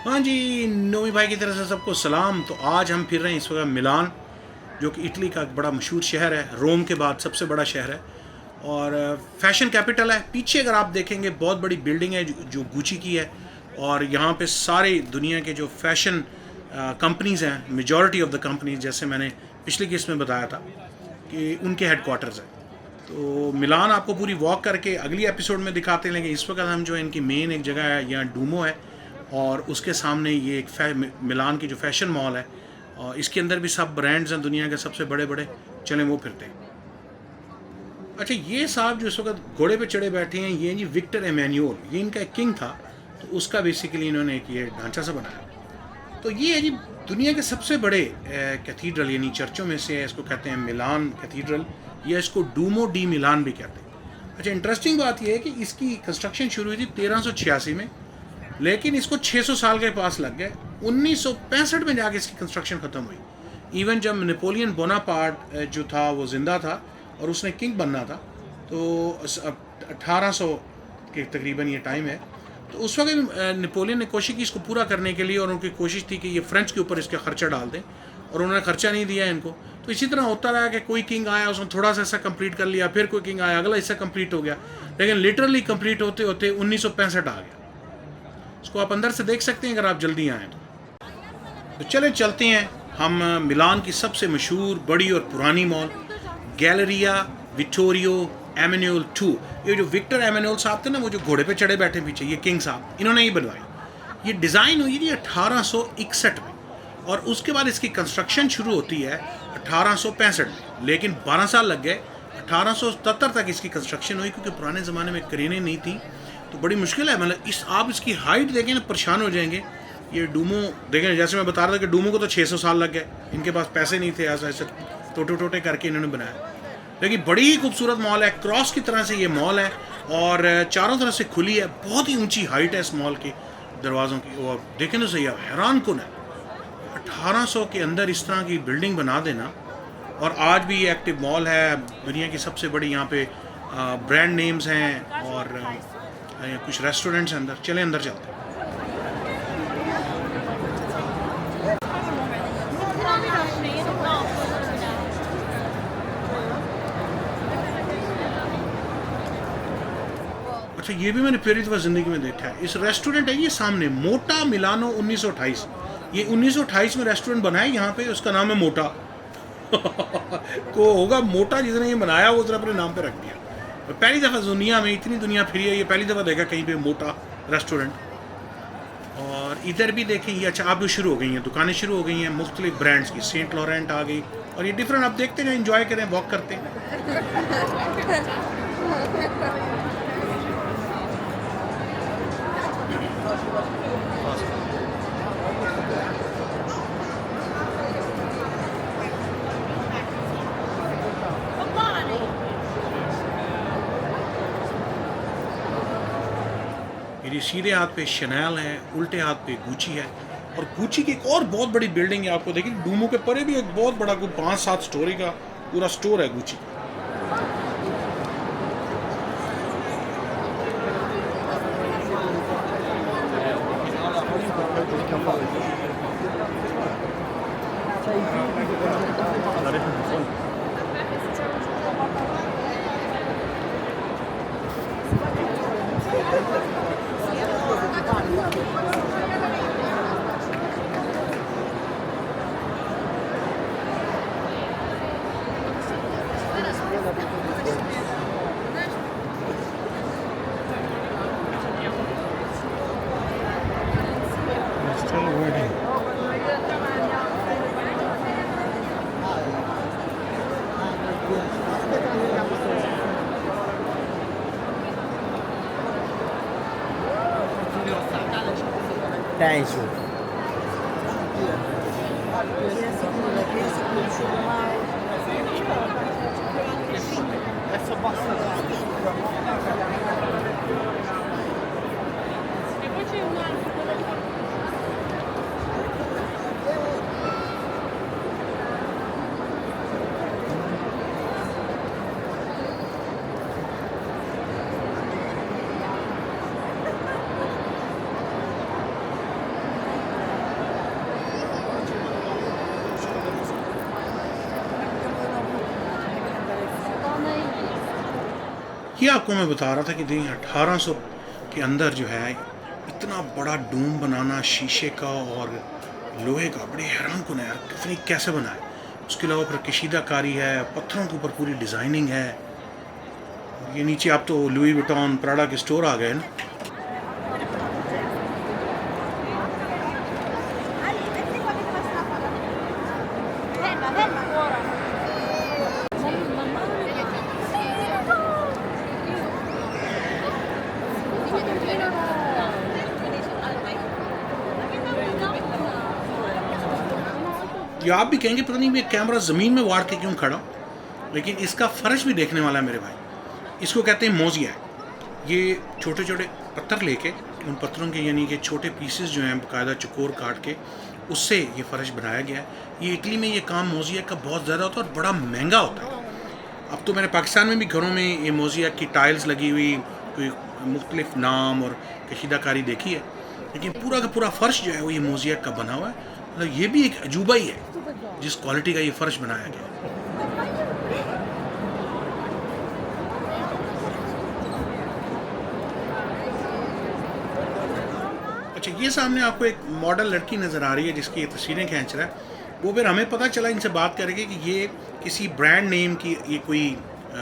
हाँ जी, नोमी भाई की तरफ से सबको सलाम। तो आज हम फिर रहे हैं इस वक्त मिलान, जो कि इटली का एक बड़ा मशहूर शहर है, रोम के बाद सबसे बड़ा शहर है और फैशन कैपिटल है। पीछे अगर आप देखेंगे बहुत बड़ी बिल्डिंग है जो गुची की है, और यहाँ पे सारे दुनिया के जो फैशन कंपनीज़ हैं, मेजॉरिटी ऑफ द कंपनीज, जैसे मैंने पिछली किस्त में बताया था कि उनके हेडक्वार्टर्स हैं। तो मिलान आपको पूरी वॉक करके अगली एपिसोड में दिखाते हैं, लेकिन इस वक्त हम जो है इनकी मेन एक जगह है, यहाँ डूमो है, और उसके सामने ये एक मिलान की जो फैशन मॉल है, और इसके अंदर भी सब ब्रांड्स हैं दुनिया के सबसे बड़े बड़े। चलें वो फिरते हैं। अच्छा, ये साहब जो इस वक्त घोड़े पे चढ़े बैठे हैं, ये जी विक्टर एमेन्योल, ये इनका एक किंग था, तो उसका बेसिकली इन्होंने एक ये ढांचा सा बनाया। तो ये है जी दुनिया के सबसे बड़े कैथीड्रल, यानी चर्चों में से है। इसको कहते हैं मिलान कैथीड्रल, या इसको डूमो डी मिलान भी कहते हैं। अच्छा, इंटरेस्टिंग बात यह है कि इसकी कंस्ट्रक्शन शुरू हुई थी 1386 में, लेकिन इसको 600 साल के पास लग गए। 1965 में जाके इसकी कंस्ट्रक्शन ख़त्म हुई। इवन जब नेपोलियन बोनापार्ट जो था वो ज़िंदा था और उसने किंग बनना था, तो 1800 के तकरीबन ये टाइम है, तो उस वक्त नेपोलियन ने कोशिश की इसको पूरा करने के लिए, और उनकी कोशिश थी कि ये फ्रेंच के ऊपर इसका खर्चा डाल दें, और उन्होंने खर्चा नहीं दिया इनको। तो इसी तरह होता रहा कि कोई किंग आया, उसने थोड़ा सा हिस्सा कंप्लीट कर लिया, फिर कोई किंग आया, अगला हिस्सा कंप्लीट हो गया, लेकिन लिटरली कंप्लीट होते होते 1965 आ गया। इसको आप अंदर से देख सकते हैं अगर आप जल्दी आएँ तो चले चलते हैं हम मिलान की सबसे मशहूर, बड़ी और पुरानी मॉल, गैलरिया विक्टोरियो एमेन्यूल 2। ये जो विक्टर एमेन्यूल साहब थे ना, वो जो घोड़े पे चढ़े बैठे पीछे, ये किंग साहब, इन्होंने ही बनवाई। ये डिज़ाइन हुई थी 1861 में, और उसके बाद इसकी कंस्ट्रक्शन शुरू होती है 1865 में, लेकिन 12 साल लग गए। 1877 तक इसकी कंस्ट्रक्शन हुई, क्योंकि पुराने ज़माने में क्रेनें नहीं थी, तो बड़ी मुश्किल है। मतलब आप इसकी हाइट देखें ना, परेशान हो जाएंगे। ये डूमो देखें, जैसे मैं बता रहा था कि डूमो को तो 600 साल लग गए, इनके पास पैसे नहीं थे, ऐसे ऐसे टोटे टोटे करके इन्होंने बनाया। लेकिन बड़ी ही खूबसूरत मॉल है, क्रॉस की तरह से ये मॉल है, और चारों तरफ से खुली है। बहुत ही ऊंची हाइट है इस मॉल के दरवाज़ों की, और देखें तो सही, हैरान कुन है 1800 के अंदर इस तरह की बिल्डिंग बना देना। और आज भी ये एक्टिव मॉल है, दुनिया की सबसे बड़ी। यहाँ पे ब्रांड नेम्स हैं, और कुछ रेस्टोरेंट्स हैं अंदर। चलें अंदर चलते हैं। अच्छा, ये भी मैंने पहली दफ़ा ज़िंदगी में देखा है। इस रेस्टोरेंट है ये सामने, मोटा मिलानो 1928। ये 1928 में रेस्टोरेंट बना है यहाँ पे, उसका नाम है मोटा। को होगा मोटा, जिसने ये बनाया वो उसने अपने नाम पे रख दिया। पहली दफ़ा दुनिया में, इतनी दुनिया फिरी है, ये पहली दफ़ा देखा कहीं पे मोटा रेस्टोरेंट। और इधर भी देखें ये, अच्छा आप भी शुरू हो गई हैं, दुकानें शुरू हो गई हैं मुख्तलिफ ब्रांड्स की। सेंट लॉरेंट आ गई, और ये डिफरेंट, आप देखते हैं, एंजॉय करें, वॉक करते हैं। मेरी सीधे हाथ पे शनैल है, उल्टे हाथ पे गुची है, और गुची की एक और बहुत बड़ी बिल्डिंग है। आपको देखिए डूमो के परे भी एक बहुत बड़ा, कोई 5-7 स्टोरी का पूरा स्टोर है गुची। Penso. ये आपको मैं बता रहा था कि नहीं 1800 के अंदर जो है इतना बड़ा डूम बनाना शीशे का और लोहे का, बड़ी हैरान कुन है यार, कितनी कैसे बना है। उसके अलावा फिर कशीदाकारी है, पत्थरों के ऊपर पूरी डिज़ाइनिंग है। और ये नीचे आप तो लुई विटॉन प्राडा के स्टोर आ गए ना। ये आप भी कहेंगे पता नहीं मैं कैमरा ज़मीन में वाड़ के क्यों खड़ा, लेकिन इसका फ़र्श भी देखने वाला है मेरे भाई। इसको कहते हैं मोज़िया। ये छोटे छोटे पत्थर लेके उन पत्थरों के यानी कि छोटे पीसेस जो हैं बाकायदा चकोर काट के उससे ये फ़र्श बनाया गया है। ये इटली में ये काम मोज़िया का बहुत ज़्यादा होता है और बड़ा महंगा होता है। अब तो मैंने पाकिस्तान में भी घरों में ये मोज़िया की टाइल्स लगी हुई कोई मुख्तलिफ नाम और कशीदाकारी देखी है, लेकिन पूरा का पूरा फ़र्श जो है वो ये मोज़िया का बना हुआ है। मतलब ये भी एक अजूबा ही है जिस क्वालिटी का ये फ़र्श बनाया गया है। अच्छा, ये सामने आपको एक मॉडल लड़की नज़र आ रही है जिसकी ये तस्वीरें खींच रहा है। वो फिर हमें पता चला इनसे बात करके कि ये किसी ब्रांड नेम की ये कोई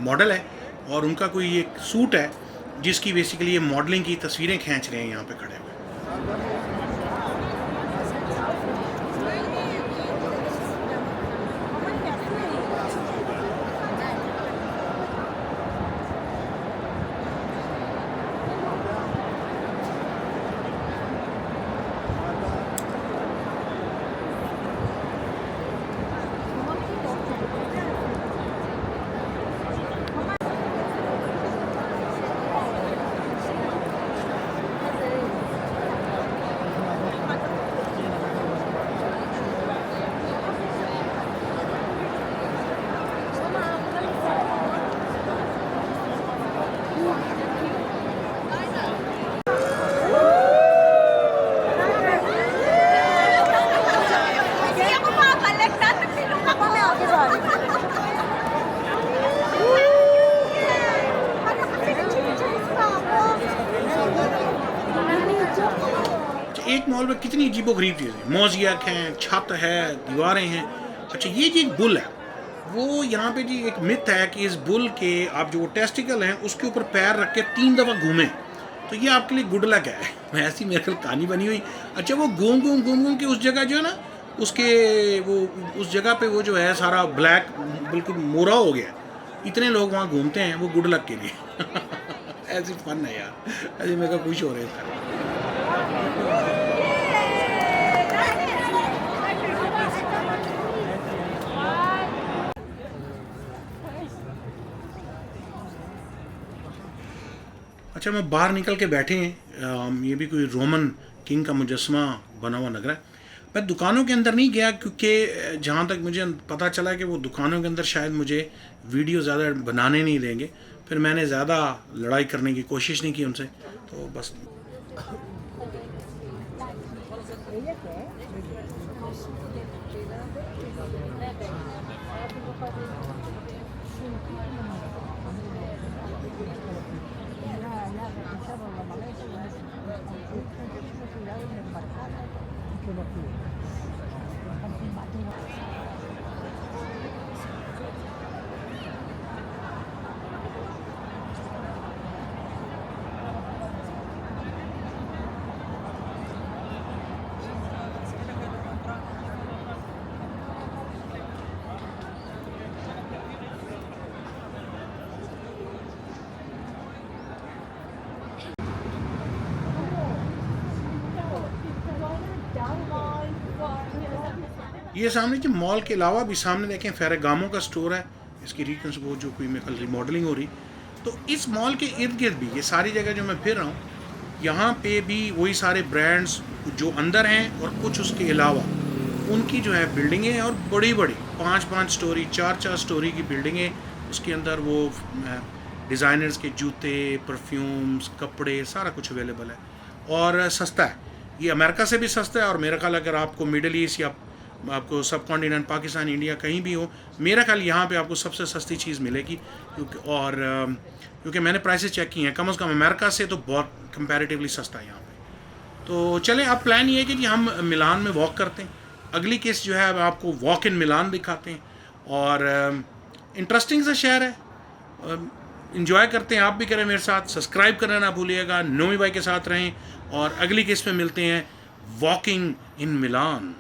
मॉडल है और उनका कोई एक सूट है जिसकी बेसिकली ये मॉडलिंग की तस्वीरें खींच रहे हैं यहाँ पे खड़े हुए। एक मॉल में कितनी अजीबोगरीब चीज़ें, मोज़ियक हैं, छत है, दीवारें हैं। अच्छा, ये जी एक बुल है, वो यहाँ पे जी एक मिथ है कि इस बुल के आप जो टेस्टिकल हैं उसके ऊपर पैर रख के 3 दफ़ा घूमें तो ये आपके लिए गुड लक है। ऐसी मेरे ख्याल कहानी बनी हुई। अच्छा, वो घूम के उस जगह जो है ना उसके वो उस जगह पे वो जो है सारा ब्लैक बिल्कुल मोरा हो गया। इतने लोग वहाँ घूमते हैं वो गुड लक के लिए। ऐसी फन है यार, ऐसे मेरे को खुश हो रहे हैं। अच्छा, मैं बाहर निकल के बैठे हैं, ये भी कोई रोमन किंग का मुजस्मा बना हुआ लग रहा है। मैं दुकानों के अंदर नहीं गया क्योंकि जहाँ तक मुझे पता चला कि वो दुकानों के अंदर शायद मुझे वीडियो ज़्यादा बनाने नहीं देंगे। फिर मैंने ज़्यादा लड़ाई करने की कोशिश नहीं की उनसे, तो बस। ये सामने जो मॉल के अलावा भी सामने देखें फेरागामो का स्टोर है, इसकी रिकंस्ट्रक्शन जो कोई मेरे रिमॉडलिंग हो रही। तो इस मॉल के इर्द गिर्द भी ये सारी जगह जो मैं फिर रहा हूँ यहाँ पे भी वही सारे ब्रांड्स जो अंदर हैं और कुछ उसके अलावा उनकी जो है बिल्डिंगें हैं और बड़ी बड़ी 5-5 स्टोरी 4-4 स्टोरी की बिल्डिंगें। उसके अंदर वो डिज़ाइनर्स के जूते, परफ्यूम्स, कपड़े, सारा कुछ अवेलेबल है और सस्ता है। ये अमेरिका से भी सस्ता है और मेरा ख्याल अगर आपको मिडल ईस्ट या आपको सब कॉन्टिनेंट पाकिस्तान, इंडिया, कहीं भी हो, मेरा ख्याल यहाँ पे आपको सबसे सस्ती चीज़ मिलेगी। क्योंकि मैंने प्राइसेस चेक किए हैं, कम से कम अमेरिका से तो बहुत कंपैरेटिवली सस्ता है यहाँ पे। तो चलें, अब प्लान ये है कि हम मिलान में वॉक करते हैं। अगली केस जो है अब आपको वॉक इन मिलान दिखाते हैं, और इंटरेस्टिंग सा शहर है, इंजॉय करते हैं, आप भी करें मेरे साथ। सब्सक्राइब करना ना भूलिएगा, नोमी भाई के साथ रहें, और अगली केस में मिलते हैं, वॉकिंग इन मिलान।